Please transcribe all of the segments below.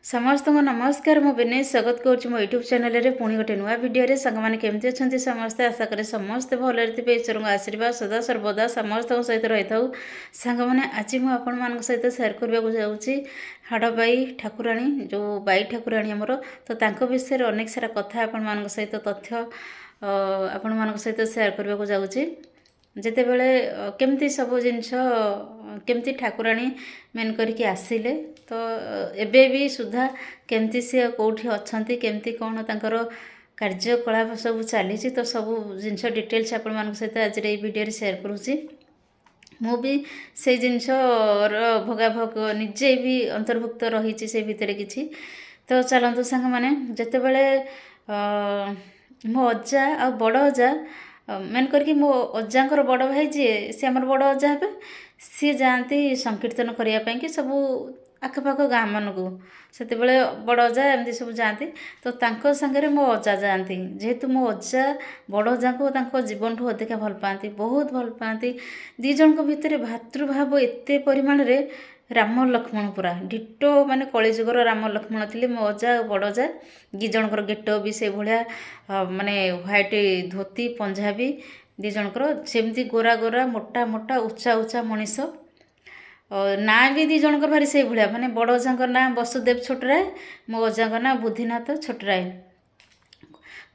समस्त को नमस्कार मु विनय स्वागत करुँच मो यूट्यूब चैनल रे पुणी गोटे नुआ भिडियो सांग मैंने केमती अच्छा समस्ते आशा करें समस्ते भलरे थे ईश्वर आशीर्वाद सदा सर्वदा समस्त सहित रही था सांग मैंने आज मुझे सहित सेयार करने को जाऊँगी हाड़बाई ठाकुराणी जो बाई ठाकुराणी आमर तो तांको विषय रे अनेक सारा कथा आपण सहित तथ्य आपण सहित सेयार करने को जाऊँगी जितेबले केमती सब जिनस केमती ठाकुराणी मेन करके आसिले तो एबे भी सुधा केमती सी कौटी अच्छा केमती कौन तांकर कार्यकलाप सब चली तो सब जिनस डिटेल्स आपण सहित आज ये वीडियो सेयार करुँची मु भी से जिनस भोगाभोग निजे भी अंतर्भुक्त रही से भितर किछि तो चलतु सांग मैंने जितेबले मो अजा आ बड़ अजा मेन करके मो अजांकर बड़ भाई जी सी आमर बड़ अजा हे सी जाती संकीर्तन करने कि सब आखपाख गाँ मानक से बड़ अजा एमती सब जाती तो तांको संगे मो अजा जाती जेहेतु मो अजा बड़ अजा को जीवन ठू अधिका भल पाती बहुत भल पाती दी जन भितर भातृभाव एते परिमाण रे राम लक्ष्मण पूरा डिटो माने कलिजुगर राम लक्ष्मण थे मो अजा बड़ अजा दी जनकर गेट भी से भाया माने व्हाइट धोती पंजाबी दी जनकर सेमती गोरा गोरा मोटा मोटा उच्चा उच्चा मनीष ना भी दी जनकर भारी से भाया माने बड़ अजा ना वसुदेव छोटराय मो अजा ना बुद्धिनाथ छोटराय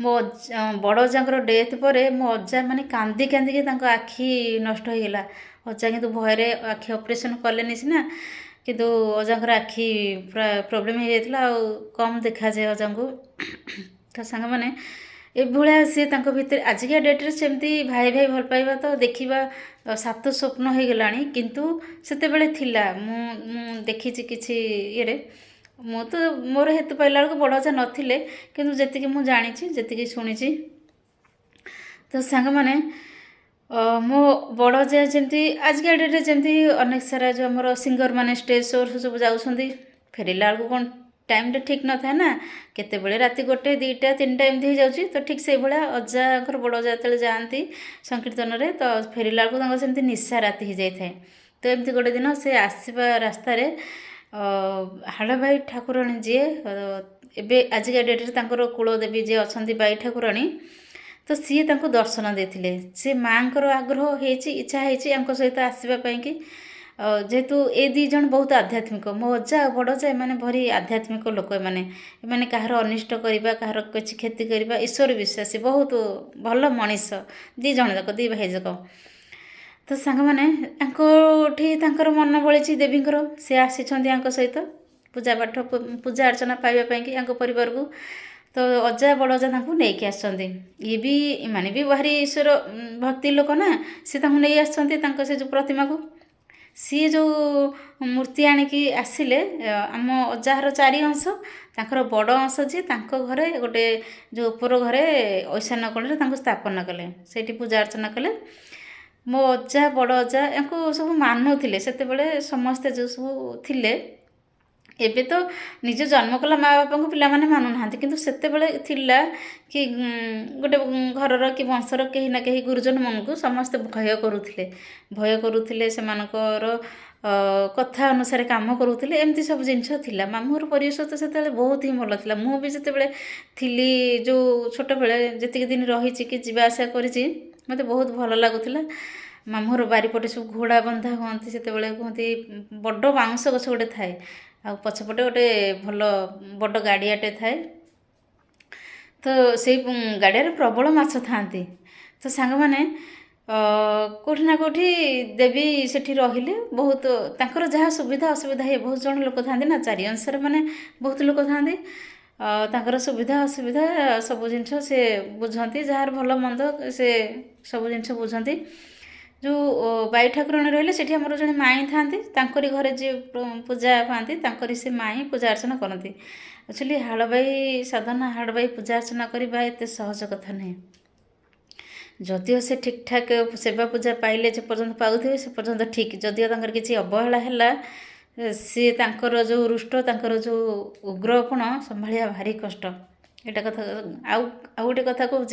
मो बड़ अजा डेथ पर मो अजा माने कांदी कांदी आखि नष्ट हो गला अजा कि भयर आखि ऑपरेशन कले सीना किंतु अजांकर आखि पूरा प्रोब्लेम हो जाता कम देखा जाए अजा को तो सांग मैंने एभलिया सी भितर आजिका डेट्रे सेमती भाई भाई भल पाइबा तो देखा सात स्वप्न हो गला किंतु सेतेबेले थिला मु देखी किसी ये मु तो मोर हेतु पाइला बेलू बड़ अजा नथिले किंतु जेतिकी मु जानी जेतिकी शुणी तो सांग मैंने मो बड़ अजा जमी आजिका डेट्रे जमी अनेक सारा जो आम सिंगर मैंने स्टेज शो सब जाऊँगी फेरला बेलू कौन टाइम टे ठीक न था ना केतेबेले राति गोटे दुईटा तीन टा एमती हो जाऊँगी तो ठीक से भाया अजा बड़ अजा जो जाती संकीर्तन रे तो फेरला बेलू सेमती निशा राति हो जाए तो एमती गोटे दिन से आसवा रास्त हाड़बाई ठाकुराणी जी एवं आजिका डेट्रे कुलदेवी जी अच्छा बाई ठाकुराणी तो सी तांको दर्शन देते सी माँ आग्रह हो इच्छा हो सहित आसवाई कि जेहेतु ए दी जन बहुत आध्यात्मिक मो अजा बड़ अजा एम भारी आध्यात्मिक लोक एम कहार अनिष्ट करवा कहार किसी क्षति करवा ईश्वर विश्वासी बहुत भल मनीष दी जन जाक दी भाई जाक तो सांग मैंने मन बड़ी देवींर सी आसी सहित पूजा पाठ पूजा अर्चना पाइबापी परिवार को तो अजा बड़ अजा नहीं आसछन्ती ये भी माने भी भारी ईश्वर भक्ति लोक ना सी नहीं आसछन्ती से जो प्रतिमा को सी जो मूर्ति आणिकी आसिले आम अजार चारि अंश तांकर बड़ अंश जी घरे गोटे जो उपर घरे ऐशान्य कोण स्थापना कले से पूजा अर्चना कले मो अजा बड़ अजा या सब मानुले से समस्ते जो सब थिले एबे तो निज जन्म कला माँ बापा को पिला माने मानु ना किंतु सेतेबेले थिला कि गोटे घरर कि वंशर कहीं ना कहीं गुरुजन मन को समस्ते भय करुले से कथा अनुसार काम करुले एमती सब जिनस थिला मामूर परिवेश तो से बहुत ही भल था मु भी जितेबले थिली जो छोट बेले जी दिन रही कि जीवा आसा करी मत बहुत भल लगुला मामूर बारीपटे सब घोड़ा बंधा कहते से कहते बड़ बाउंश गछ गोटे थाए आ पछपटे गोटे भल बड़ गाड़ियाटे थाए तो से गाड़िया प्रबल माछ था तो सांग मैंने कौटी ना कौटी देवी सेठी रहिले बहुत तांकर जहाँ सुविधा असुविधा है बहुत जन लोक था ना चारि अंशर माने बहुत लोक था सुविधा असुविधा सब जिनस से बुझती जार भल मंद से सब जिनस बुझती जो बाई ठाकुराणी रहिले सेठी हमर जने माई थांती तांकरी घरे जे पूजा पाती से माई पूजा अर्चना करती एक्चुअली हाड़बाई साधना हाड़बाई पूजा अर्चना करवा एत सहज कथा नहीं जदिओ से ठीक ठाक सेवा पूजा पाइले जे पर्यंत पाउथिबे से पर्यंत ठीक जदिओ तांकर किछि अवहेला हैला सी तांकर जो रुष्ट तांकर जो उग्रपण संभालिया भारी कष्ट एटा कथा आउ गोटे कथा कहूँ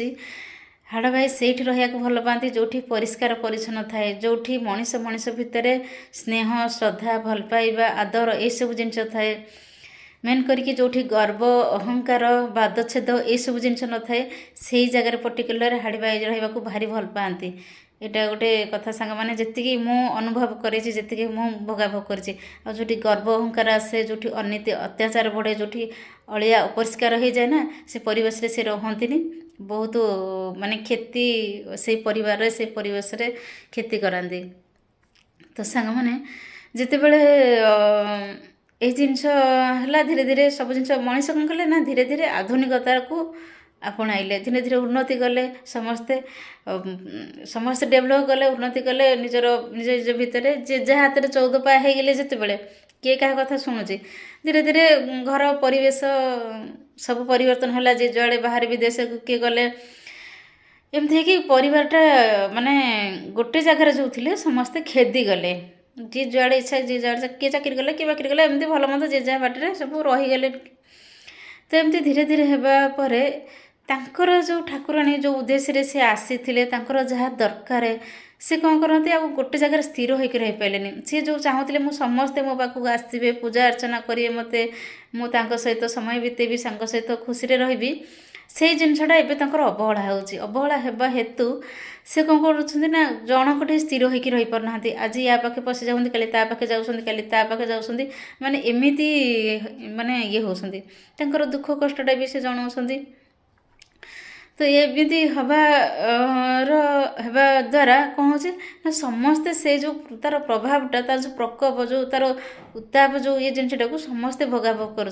हाड़बाई से रहा भल पाती जो परिष्कार परिच्छन्न थाए जो मनीष मनीष भितर स्नेह श्रद्धा भल पाइबा आदर ये सब जिनस थाए मेन करके जोठी गर्व अहंकार बादछेद यू जिन न थाए से जगार पर्टिकुलर हाड़ी बाई रहा भारी भल पाती। यहाँ गोटे कथा सांग मैंने जी मु अनुभव करी मु भोगाभोग करी गर्व अहंकार आसे जो अनीति अत्याचार बढ़े जो अलिया अपरिष्कार हो जाए ना से परिवेश से रहती बहुत माने क्षति से परिवार से परिवेश रे क्षति कराती। तो सांग मैंने जिते बड़े ये जिनस है धीरे धीरे सब जिन मनीष कौन कले ना धीरे धीरे आधुनिकता को आपणाइले धीरे धीरे उन्नति कले समस्ते समस्ते डेभलप कले उन्नति कले निजर निज निज भितर जे जहाँ हाथ में 14 पाए हो गले जिते बड़े किए क्या कथा शुणुची धीरे धीरे घर परिवेश सब परिवर्तन है जे जुआड़े बाहर विदेश को किए गले एमती कि परिवारटा माने गोटे जगार जो थे समस्ते खेदी गले जी जुआड़े इच्छा जी जुआड़े किए चाकरी कले किए बाकरी कले एमती भल मत जे जहाँ बाटे सब रहीगले। तो एमती धीरे धीरे होगापर तांकर जो ठाकुराणी जो उद्देश्य से आसी जहाँ दरकार से कौन करते आ गोटे जगार स्थिर होकर रही पारे सी जो चाहूले मु समस्ते मो पाखक आसवे पूजा अर्चना करेंगे मत मुझे सहित समय बितेबी सांग सहित खुशी रही से जिनसा एवं अवहेला होवहेला होगा हेतु से कौन करना जनक स्थिर होकर रही पारना आज या पाखे पशि जाऊँ कल ता पाखे जाऊँ कल ता पाखे जाऊँ माने एमती माने ये होती दुख कष्टा भी से जनाऊँ। तो एमती हवा द्वारा कौन हो समस्ते से जो तार प्रभावटा तार जो प्रकोप जो तार उत्ताप जो ये जिनटा को समस्ते भोगाभोग कर।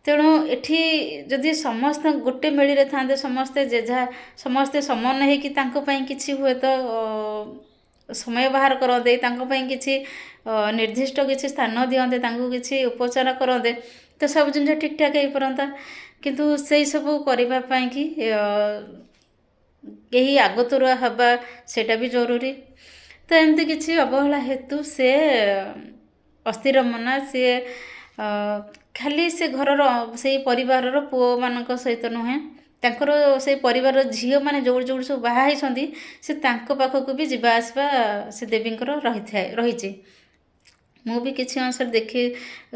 तेणु एठी जदि समस्त गोटे मेली था समस्ते जेझा समस्ते समन होकि किसी हुए तो समय बाहर करते किसी निर्दिष्ट किसी स्थान दिखते किसी उपचार करते तो सब जिन ठीक ठाक हो पारता किंतु से सब करने कि यही आगतुरा हवा सेटा भी जरूरी। तो एमती किसी अवहेला हेतु से अस्थिर मना सी खाली से घर से परिवार पुओ मान सहित नुहे तांकर से परिवार झील मैंने जोड़ जोड़ सब बाहर से पाखक भी जावा आसवा से देवींकर रही मु भी किसी अंश देखी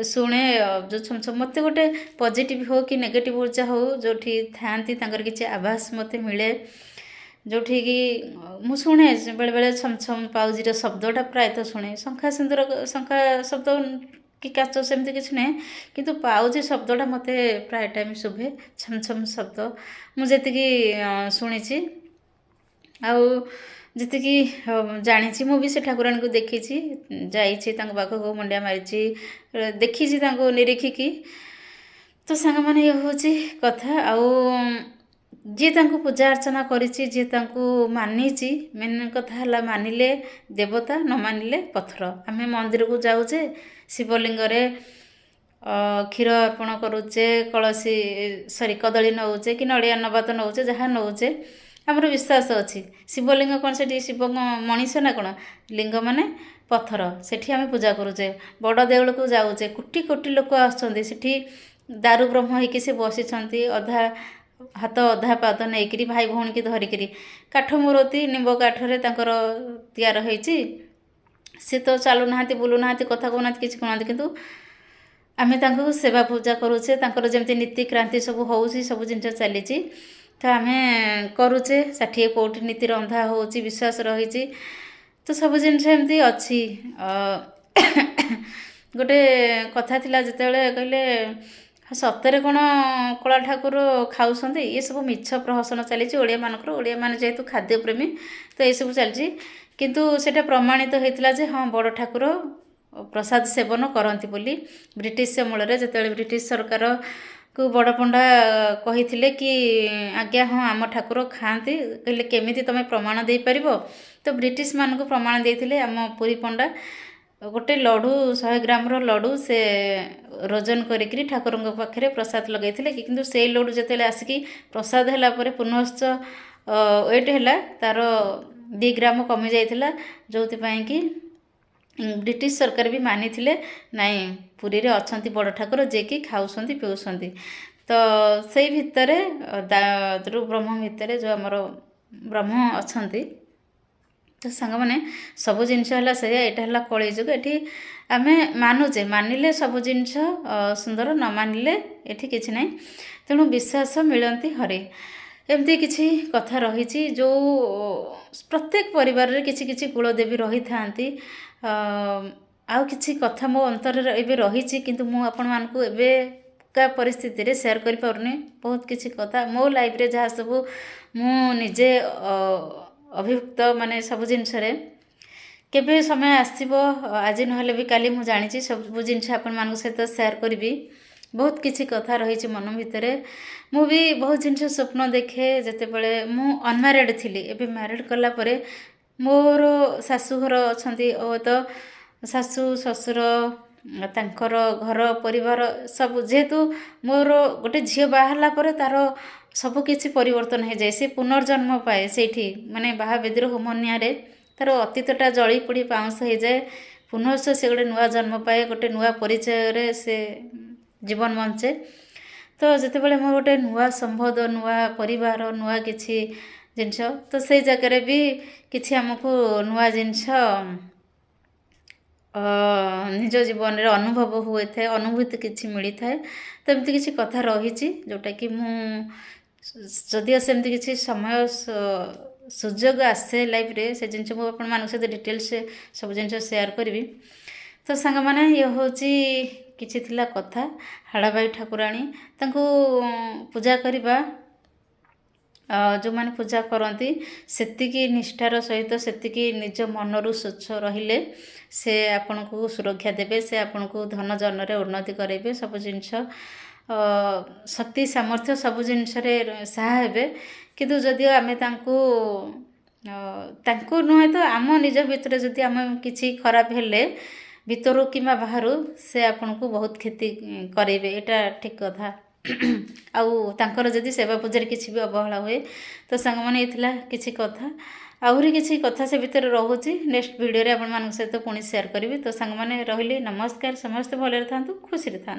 शुणे जो मत गोटे पॉजिटिव हो कि नेगेटिव ऊर्जा हो जो था किसी आभास मत मिले जोठी कि मु शुणे बेले बेले छम छम पाउजीर शब्दटा प्रायतः शुणे शंखा सिंदूर शंखा शब्द कि काच सेमती किसी ना किंतु पाउजी शब्दटा मत प्राय टाइम शुभे छम छम शब्द मुझे शुणी आती जानी मु भी से ठाकुराणी को देखी पाखक मुंडिया मारी देखी निरीखिकी। तो सांग मैंने ये हूँ कथा आउ जी पूजा अर्चना करी मानी मेन कथा है मानिले देवता न मानिले पत्थर आम मंदिर को जाऊे शिवलिंग क्षीर अर्पण करुचे कलसी सरी कदली नौचे कि नड़िया नवा तो नौचे जहाँ नौचे आमर विश्वास अच्छी शिवलिंग कौन से शिव मनीष ना कौन लिंग माने पत्थर सेठी आम पूजा करुचे बड़ देउल को जाऊे कोटी कोटी लोक आसुँचे दारू ब्रह्म होइकी से बसी अधा हाथ अधा पाद नहीं भाई भौणी की धरिकी काठ मूर्ति निंब काठरे तैयार होती सी तो चलू ना बुलू ना कथा कहना किसी कहना किंतु आम सेवा पूजा करुचे जमी नीति क्रांति सब हो सब जिन चली तो आम करुचे 60 कोटी नीति रंधा हो विश्वास रही तो सब जिनमती अच्छी गोटे कथा थिला जितेबाला कहले सतरे कौन कला ठाकुर खाऊँ ये सब मिछ प्रहसन चली ओडिया मानकर ओडिया मान जेहेतु खाद्य प्रेमी तो ये सब चलती किंतु सेटा प्रमाणित होता जे हाँ बड़ ठाकुर प्रसाद सेवन करती बोली ब्रिटिश मूल जिते ब्रिटिश सरकार को बड़ पंडा कही कि आज्ञा हाँ आम ठाकुर खाती कहले केमी तुम प्रमाण दे पार तो ब्रिटिश मान को प्रमाण देते आम पुरी पंडा गोटे लड्डू 100 ग्राम लड्डू से रोजन करी ठाकुर पाखे प्रसाद लगे किंतु से लड्डू जिते आसिकी प्रसाद है पुनश्च वेट है तार 2 ग्राम कमी जाइला जो कि ब्रिटिश सरकार भी मानी नाई पुरी रे अच्छी बड़ ठाकुर जे कि खाऊँ पीऊँ तो से भितर ब्रह्म भितर जो आमर ब्रह्म अच्छा तो सांग मैंने सब जिनस है से यहाँ है कलयुग ये आम मानुचे मानिले सब जिनस सुंदर न मानिले ये किसी ना तेणु विश्वास मिलती हरे एमती किसी कथा रही जो प्रत्येक परिवार किसी किसी कुलदेवी रही था आउ किसी कथा मो अंतर एवं रही किंतु मु आपण मानकु एबे का परिस्थिति रे शेयर कर पारनी बहुत किसी कथा मो लाइफ रे जहाँ सब मु निजे अभियुक्त माने सब जिनस केबे समय आसो आज नहले भी काली मु जानी सब जिनस आपण मान सहित शेयर करी बहुत किसी कथा रही मन भितर मु भी बहुत जिनस स्वप्न देखे जिते बड़े मु अनमैरिड थी एबे मैरिड कला परे मोर शाशुघर अच्छा तो शाशु ससुर तांकर घर परिवार सब जेहेतु मोर गोटे झील बाहरला परे तार सब किछि परिवर्तन हो जाए से पुनर्जन्म पाए से माने बाहाबेदीर होमनिया तार अतीतटा जली पोड़ी पाउंस हो जाए पुनश्च से गोटे नुआ जन्म पाए गोटे नुआ परिचय से जीवन बंचे तो जितेबाला मोर गोटे नुआ संबंध नुआ परिवार नुआ किछि जिनस तो से जगह भी किछि आमको नुआ जिनस निज जीवन रे अनुभव हुए थे अनुभूति किछि मिली थाए तो एमती किछि कथा रही जोटा कि जदि सेमती किछि समय सुजोग आसे लाइफ रे से जिनस मु आपण मान सहित डिटेल्स सब जिनस शेयर करी तो सांग माने ये होची किछि थिला कथा हाड़ाबाई ठाकुराणी तांको पूजा करिबा जो मैंने पूजा करती सेतिकी निष्ठार सहित सेतिकी निज मनरु स्वच्छ रहिले से आपन को सुरक्षा देवे से आपन को धन जन रे उन्नति करेबे सब जिनस शक्ति सामर्थ्य सब जिनस रे सहाय हेबे किंतु जदि आमे तांको नुहे तो आम निज भितर जदि आम किछि खराब हेले भितरु किमा बाहरु से आपन को बहुत क्षति करेबे एटा ठीक कथा आउ तांकर जदि सेवा पूजा किसी भी अवहेला हुए तो सांग मैंने ये किसी कथा आहरी किसी कथा से भितर रोचे नेक्स्ट वीडियो रे आपण मान सहित पुणी शेयर करी तो सांग मैंने रही नमस्कार समस्त भले था खुशी था।